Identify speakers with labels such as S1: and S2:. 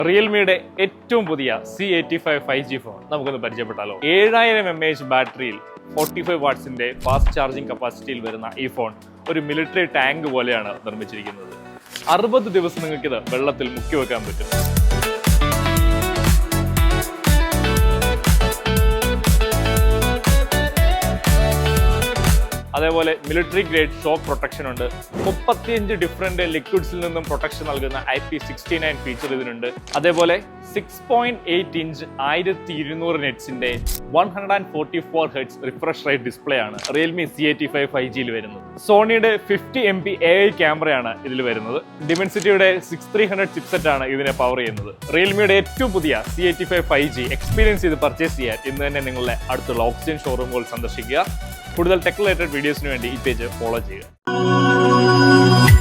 S1: റിയൽമിയുടെ ഏറ്റവും പുതിയ C85 5G phone നമുക്കൊന്ന് പരിചയപ്പെട്ടാലോ. 7000 mAh ബാറ്ററിയിൽ 45 വാട്ട്സിന്റെ ഫാസ്റ്റ് ചാർജിംഗ് കപ്പാസിറ്റിയിൽ വരുന്ന ഈ ഫോൺ ഒരു മിലിറ്ററി ടാങ്ക് പോലെയാണ് നിർമ്മിച്ചിരിക്കുന്നത്. 60 ദിവസം നിങ്ങൾക്കിത് വെള്ളത്തിൽ മുക്കി വെക്കാൻ പറ്റും. അതേപോലെ മിലിറ്ററി ഗ്രേഡ് ഷോക്ക് പ്രൊട്ടക്ഷൻ ഉണ്ട്. 35 ഡിഫറെന്റ് ലിക്വിഡ്സിൽ നിന്നും പ്രൊട്ടക്ഷൻ നൽകുന്ന IP69 ഫീച്ചർ ഇതിനുണ്ട്. അതേപോലെ 6.8 inch 1200 നെറ്റ്സിന്റെ 144 hertz refresh rate display ആണ് റിയൽമി C85 5G വരുന്നത്. സോണിയുടെ 50 MP AI ക്യാമറയാണ് ഇതിൽ വരുന്നത്. ഡിമെൻസിറ്റിയുടെ 6300 ചിപ്സെറ്റ് ആണ് ഇതിനെ പവർ ചെയ്യുന്നത്. റിയൽമിയുടെ ഏറ്റവും പുതിയ C85 5G എക്സ്പീരിയൻസ് ചെയ്ത് പർച്ചേസ് ചെയ്യാൻ ഇന്ന് തന്നെ നിങ്ങളുടെ അടുത്തുള്ള ഓക്സിജൻ ഷോറൂമുകൾ സന്ദർശിക്കുക. കൂടുതൽ ടെക് റിലേറ്റഡ് വീഡിയോസിന് വേണ്ടി ഈ പേജ് ഫോളോ ചെയ്യുക.